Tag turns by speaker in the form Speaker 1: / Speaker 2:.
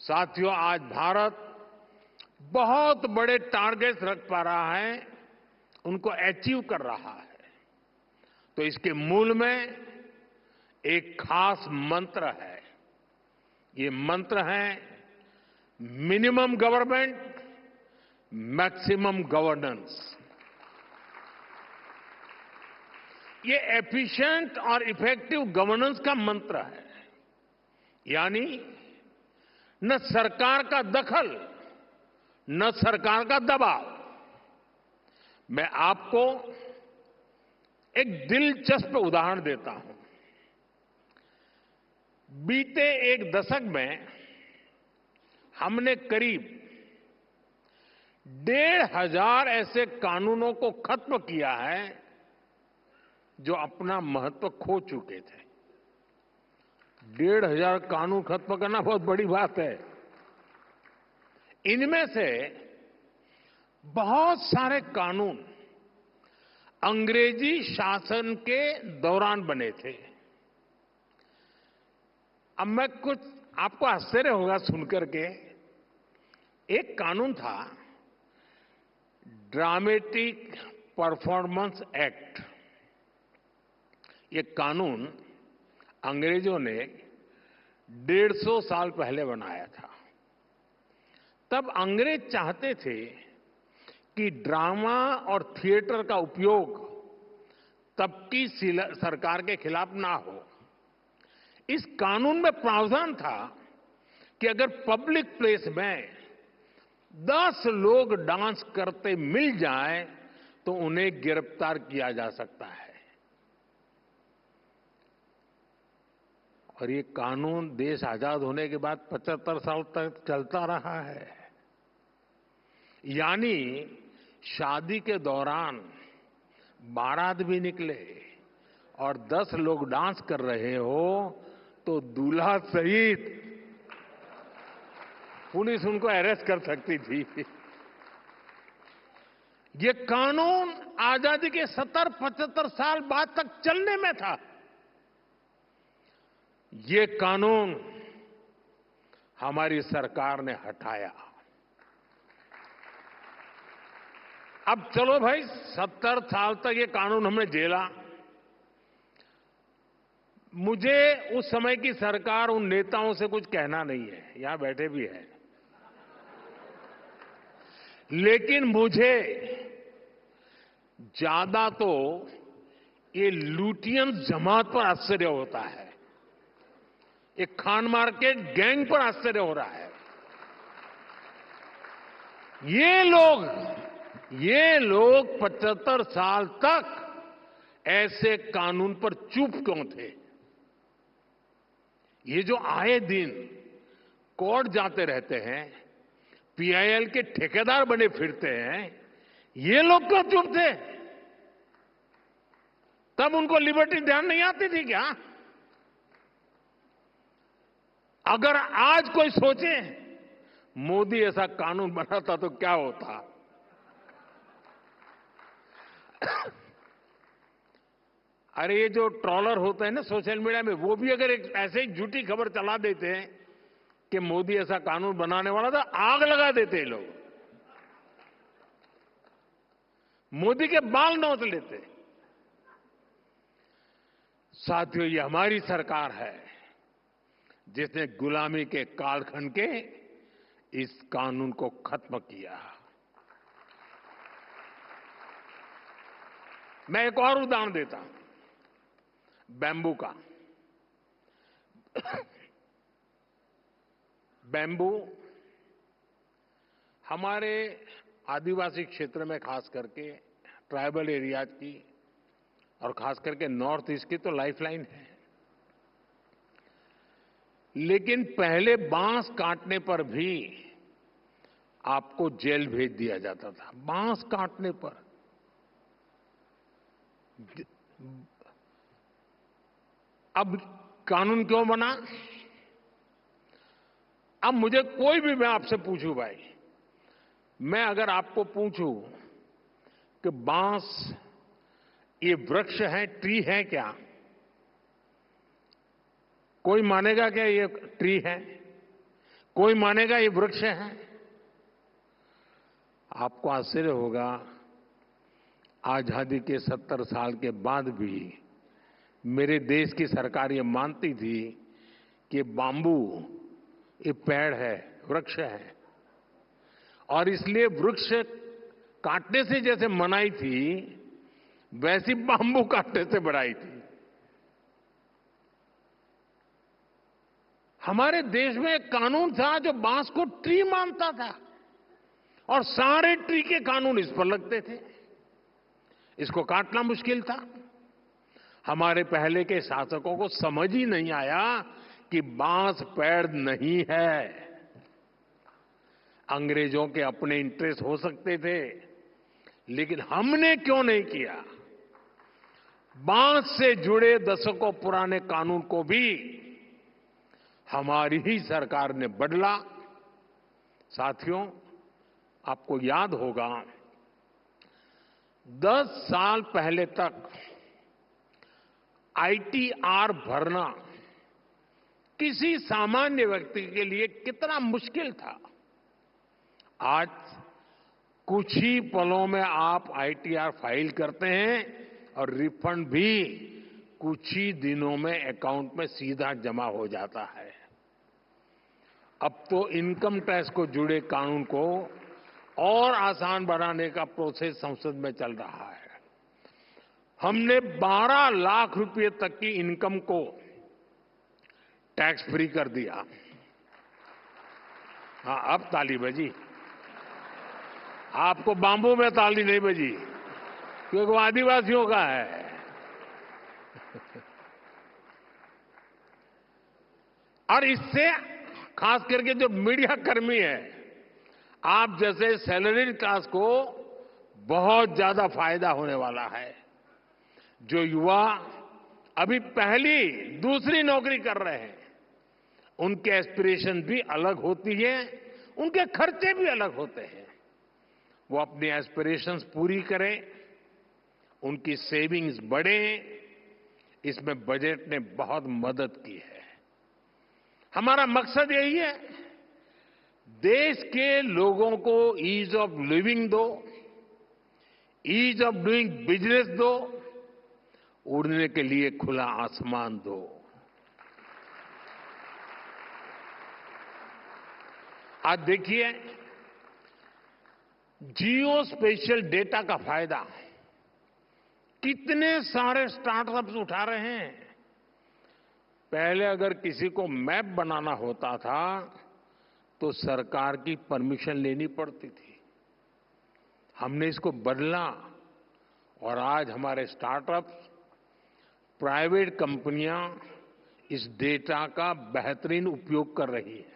Speaker 1: साथियों, आज भारत बहुत बड़े टारगेट्स रख पा रहा है, उनको अचीव कर रहा है। तो इसके मूल में एक खास मंत्र है। ये मंत्र है मिनिमम गवर्नमेंट, मैक्सिमम गवर्नेंस। ये एफिशिएंट और इफेक्टिव गवर्नेंस का मंत्र है। यानी न सरकार का दखल, न सरकार का दबाव। मैं आपको एक दिलचस्प उदाहरण देता हूं। बीते एक दशक में हमने करीब 1,500 ऐसे कानूनों को खत्म किया है जो अपना महत्व खो चुके थे। 1,500 कानून खत्म करना बहुत बड़ी बात है। इनमें से बहुत सारे कानून अंग्रेजी शासन के दौरान बने थे। अब मैं कुछ आपको आश्चर्य होगा सुनकर के, एक कानून था ड्रामेटिक परफॉर्मेंस एक्ट। ये कानून अंग्रेजों ने 150 साल पहले बनाया था। तब अंग्रेज चाहते थे कि ड्रामा और थिएटर का उपयोग तब की सरकार के खिलाफ ना हो। इस कानून में प्रावधान था कि अगर पब्लिक प्लेस में 10 लोग डांस करते मिल जाएं तो उन्हें गिरफ्तार किया जा सकता है। और ये कानून देश आजाद होने के बाद 75 साल तक चलता रहा है। यानी शादी के दौरान बारात भी निकले और 10 लोग डांस कर रहे हो तो दूल्हा सहित पुलिस उनको अरेस्ट कर सकती थी। ये कानून आजादी के 70-75 साल बाद तक चलने में था। ये कानून हमारी सरकार ने हटाया। अब चलो भाई, 70 साल तक ये कानून हमने झेला। मुझे उस समय की सरकार, उन नेताओं से कुछ कहना नहीं है, यहां बैठे भी हैं। लेकिन मुझे ज्यादा तो ये लुटियन जमात पर आश्चर्य होता है। एक खान मार्केट गैंग पर आश्चर्य हो रहा है। ये लोग 75 साल तक ऐसे कानून पर चुप क्यों थे? ये जो आए दिन कोर्ट जाते रहते हैं, पीआईएल के ठेकेदार बने फिरते हैं, ये लोग क्यों चुप थे? तब उनको लिबर्टी ध्यान नहीं आती थी क्या? अगर आज कोई सोचे मोदी ऐसा कानून बनाता तो क्या होता? अरे ये जो ट्रॉलर होते हैं ना सोशल मीडिया में, वो भी अगर एक ऐसे ही झूठी खबर चला देते हैं कि मोदी ऐसा कानून बनाने वाला था, आग लगा देते हैं लोग, मोदी के बाल नोच लेते। साथियों, ये हमारी सरकार है जिसने गुलामी के कालखंड के इस कानून को खत्म किया। मैं एक और उदाहरण देता हूं, बैम्बू का। बैम्बू हमारे आदिवासी क्षेत्र में, खास करके ट्राइबल एरियाज की और खास करके नॉर्थ ईस्ट की तो लाइफलाइन है। लेकिन पहले बांस काटने पर भी आपको जेल भेज दिया जाता था। बांस काटने पर। अब कानून क्यों बना? अब मुझे कोई भी, मैं आपसे पूछूं भाई, मैं अगर आपको पूछूं कि बांस ये वृक्ष है, ट्री है क्या? कोई मानेगा क्या ये ट्री है? कोई मानेगा ये वृक्ष है? आपको आश्चर्य होगा, आजादी के 70 साल के बाद भी मेरे देश की सरकार ये मानती थी कि बाम्बू ये पेड़ है, वृक्ष है, और इसलिए वृक्ष काटने से जैसे मनाई थी, वैसी बाम्बू काटने से बढ़ाई थी। हमारे देश में एक कानून था जो बांस को ट्री मानता था, और सारे ट्री के कानून इस पर लगते थे। इसको काटना मुश्किल था। हमारे पहले के शासकों को समझ ही नहीं आया कि बांस पेड़ नहीं है। अंग्रेजों के अपने इंटरेस्ट हो सकते थे, लेकिन हमने क्यों नहीं किया? बांस से जुड़े दशकों पुराने कानून को भी हमारी ही सरकार ने बदला। साथियों, आपको याद होगा, 10 साल पहले तक आईटीआर भरना किसी सामान्य व्यक्ति के लिए कितना मुश्किल था। आज कुछ ही पलों में आप आईटीआर फाइल करते हैं और रिफंड भी कुछ ही दिनों में अकाउंट में सीधा जमा हो जाता है। अब तो इनकम टैक्स को जुड़े कानून को और आसान बनाने का प्रोसेस संसद में चल रहा है। हमने 12 लाख रुपए तक की इनकम को टैक्स फ्री कर दिया। हाँ, अब ताली बजी। आपको बाम्बू में ताली नहीं बजी, क्योंकि वो आदिवासियों का है। और इससे खास करके जो मीडिया कर्मी है, आप जैसे सैलरीड क्लास को बहुत ज्यादा फायदा होने वाला है। जो युवा अभी पहली दूसरी नौकरी कर रहे हैं, उनके एस्पिरेशन भी अलग होती है, उनके खर्चे भी अलग होते हैं। वो अपनी एस्पिरेशंस पूरी करें, उनकी सेविंग्स बढ़े, इसमें बजट ने बहुत मदद की है। हमारा मकसद यही है, देश के लोगों को ईज ऑफ लिविंग दो, ईज ऑफ डूइंग बिजनेस दो, उड़ने के लिए खुला आसमान दो। आज देखिए, जियो स्पेशियल डेटा का फायदा कितने सारे स्टार्टअप्स उठा रहे हैं। पहले अगर किसी को मैप बनाना होता था तो सरकार की परमिशन लेनी पड़ती थी। हमने इसको बदला और आज हमारे स्टार्टअप्स, प्राइवेट कंपनियां इस डेटा का बेहतरीन उपयोग कर रही है।